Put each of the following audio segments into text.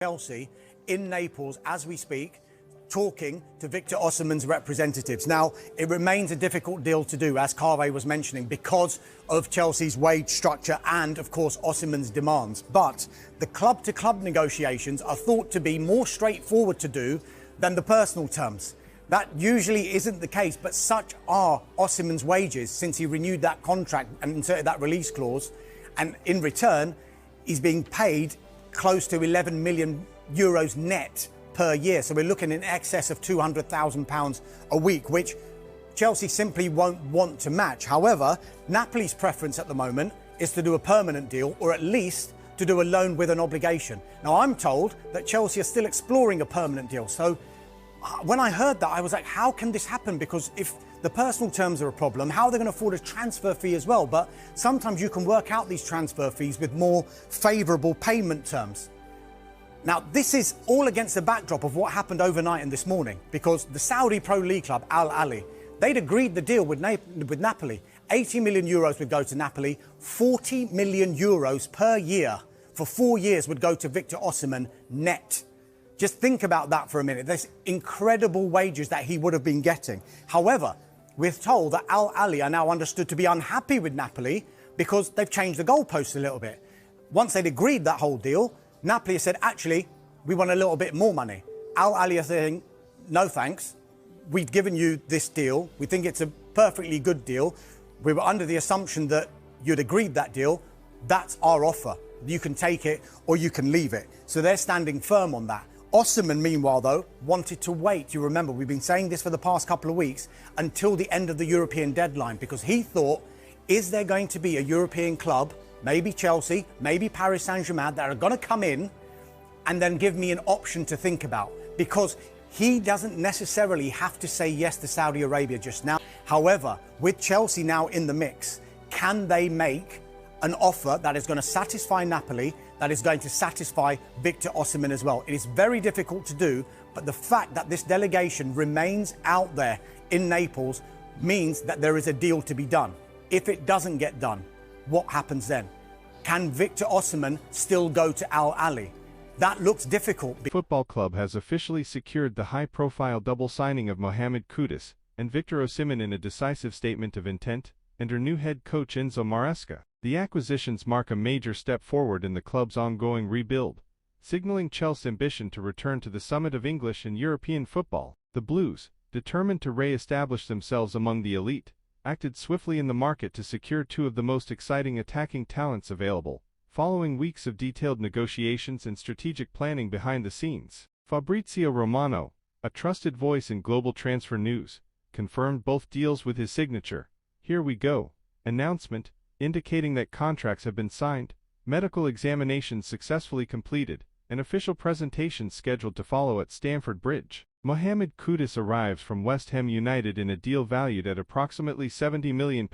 Chelsea in Naples as we speak, talking to Victor Osimhen's representatives. Now, it remains a difficult deal to do, as Carve was mentioning, because of Chelsea's wage structure and, of course, Osimhen's demands. But the club-to-club negotiations are thought to be more straightforward to do than the personal terms. That usually isn't the case, but such are Osimhen's wages since he renewed that contract and inserted that release clause. And in return, he's being paid close to 11 million euros net per year. So we're looking in excess of £200,000 a week, which Chelsea simply won't want to match. However, Napoli's preference at the moment is to do a permanent deal, or at least to do a loan with an obligation. Now, I'm told that Chelsea are still exploring a permanent deal. So when I heard that, I was like, how can this happen? Because if the personal terms are a problem, how are they going to afford a transfer fee as well? But sometimes you can work out these transfer fees with more favourable payment terms. Now, this is all against the backdrop of what happened overnight and this morning, because the Saudi Pro League club, Al Ahly, they'd agreed the deal with Napoli. 80 million euros would go to Napoli, 40 million euros per year for 4 years would go to Victor Osimhen net. Just think about that for a minute. There's incredible wages that he would have been getting. However, we're told that Al Ahly are now understood to be unhappy with Napoli because they've changed the goalposts a little bit. Once they'd agreed that whole deal, Napoli said, actually, we want a little bit more money. Al Ahly are saying, no thanks. We've given you this deal. We think it's a perfectly good deal. We were under the assumption that you'd agreed that deal. That's our offer. You can take it or you can leave it. So they're standing firm on that. Osimhen, meanwhile, though, wanted to wait. You remember, we've been saying this for the past couple of weeks, until the end of the European deadline, because he thought, is there going to be a European club, maybe Chelsea, maybe Paris Saint-Germain, that are going to come in and then give me an option to think about? Because he doesn't necessarily have to say yes to Saudi Arabia just now. However, with Chelsea now in the mix, can they make an offer that is going to satisfy Napoli, that is going to satisfy Victor Osimhen as well? It is very difficult to do, but the fact that this delegation remains out there in Naples means that there is a deal to be done. If it doesn't get done, what happens then? Can Victor Osimhen still go to Al Ahly? That looks difficult. The football club has officially secured the high-profile double signing of Mohamed Kudus and Victor Osimhen in a decisive statement of intent, under new head coach Enzo Maresca. The acquisitions mark a major step forward in the club's ongoing rebuild, signaling Chelsea's ambition to return to the summit of English and European football. The Blues, determined to re-establish themselves among the elite, acted swiftly in the market to secure two of the most exciting attacking talents available, following weeks of detailed negotiations and strategic planning behind the scenes. Fabrizio Romano, a trusted voice in global transfer news, confirmed both deals with his signature "Here we go" announcement, indicating that contracts have been signed, medical examinations successfully completed, and official presentations scheduled to follow at Stamford Bridge. Mohamed Kudus arrives from West Ham United in a deal valued at approximately £70 million,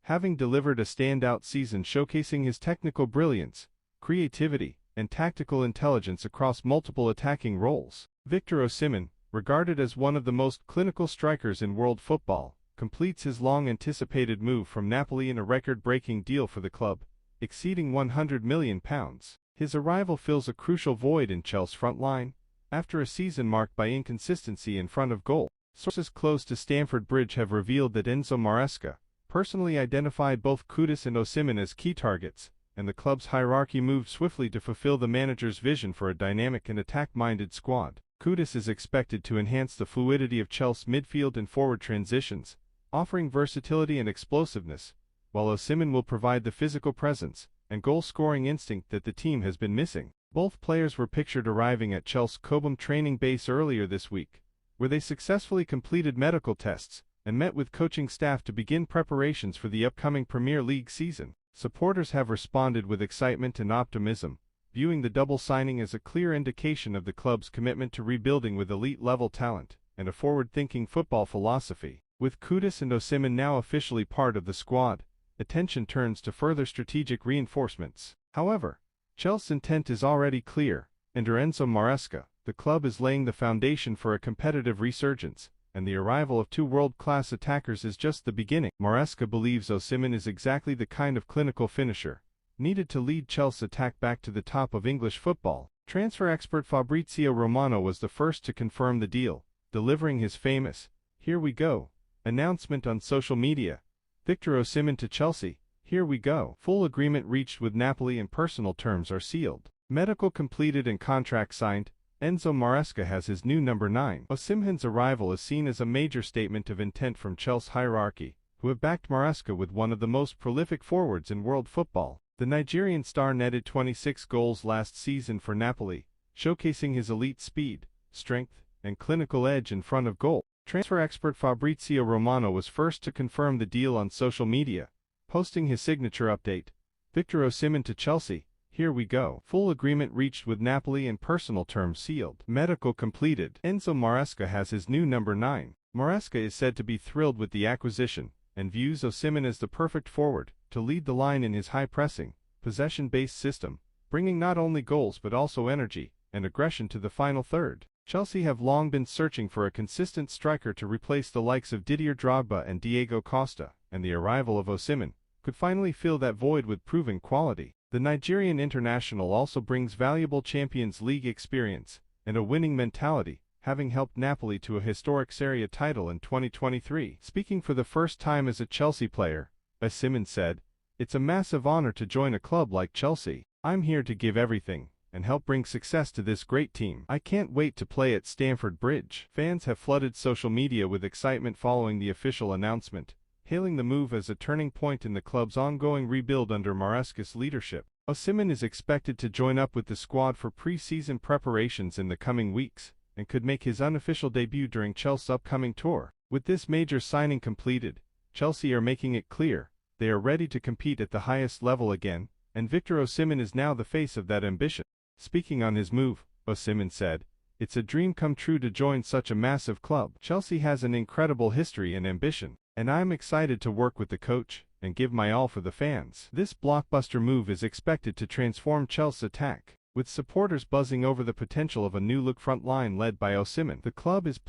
having delivered a standout season showcasing his technical brilliance, creativity, and tactical intelligence across multiple attacking roles. Victor Osimhen, regarded as one of the most clinical strikers in world football, completes his long-anticipated move from Napoli in a record-breaking deal for the club, exceeding £100 million. His arrival fills a crucial void in Chelsea's front line, after a season marked by inconsistency in front of goal. Sources close to Stamford Bridge have revealed that Enzo Maresca personally identified both Kudus and Osimhen as key targets, and the club's hierarchy moved swiftly to fulfill the manager's vision for a dynamic and attack-minded squad. Kudus is expected to enhance the fluidity of Chelsea's midfield and forward transitions, offering versatility and explosiveness, while Osimhen will provide the physical presence and goal-scoring instinct that the team has been missing. Both players were pictured arriving at Chelsea's Cobham training base earlier this week, where they successfully completed medical tests and met with coaching staff to begin preparations for the upcoming Premier League season. Supporters have responded with excitement and optimism, viewing the double signing as a clear indication of the club's commitment to rebuilding with elite-level talent and a forward-thinking football philosophy. With Kudus and Osimhen now officially part of the squad, attention turns to further strategic reinforcements. However, Chelsea's intent is already clear. Under Enzo Maresca, the club is laying the foundation for a competitive resurgence, and the arrival of two world-class attackers is just the beginning. Maresca believes Osimhen is exactly the kind of clinical finisher needed to lead Chelsea's attack back to the top of English football. Transfer expert Fabrizio Romano was the first to confirm the deal, delivering his famous, "Here we go," announcement on social media. Victor Osimhen to Chelsea, "Here we go." Full agreement reached with Napoli and personal terms are sealed. Medical completed and contract signed. Enzo Maresca has his new number 9. Osimhen's arrival is seen as a major statement of intent from Chelsea hierarchy, who have backed Maresca with one of the most prolific forwards in world football. The Nigerian star netted 26 goals last season for Napoli, showcasing his elite speed, strength, and clinical edge in front of goal. Transfer expert Fabrizio Romano was first to confirm the deal on social media, posting his signature update, "Victor Osimhen to Chelsea, here we go." Full agreement reached with Napoli and personal terms sealed. Medical completed. Enzo Maresca has his new number 9. Maresca is said to be thrilled with the acquisition, and views Osimhen as the perfect forward to lead the line in his high-pressing, possession-based system, bringing not only goals but also energy and aggression to the final third. Chelsea have long been searching for a consistent striker to replace the likes of Didier Drogba and Diego Costa, and the arrival of Osimhen could finally fill that void with proven quality. The Nigerian international also brings valuable Champions League experience and a winning mentality, having helped Napoli to a historic Serie A title in 2023. Speaking for the first time as a Chelsea player, Osimhen said, "It's a massive honor to join a club like Chelsea. I'm here to give everything and help bring success to this great team. I can't wait to play at Stamford Bridge." Fans have flooded social media with excitement following the official announcement, hailing the move as a turning point in the club's ongoing rebuild under Maresca's leadership. Osimhen is expected to join up with the squad for pre-season preparations in the coming weeks, and could make his unofficial debut during Chelsea's upcoming tour. With this major signing completed, Chelsea are making it clear they are ready to compete at the highest level again, and Victor Osimhen is now the face of that ambition. Speaking on his move, Osimhen said, "It's a dream come true to join such a massive club. Chelsea has an incredible history and ambition, and I'm excited to work with the coach and give my all for the fans." This blockbuster move is expected to transform Chelsea's attack, with supporters buzzing over the potential of a new-look front line led by Osimhen. The club is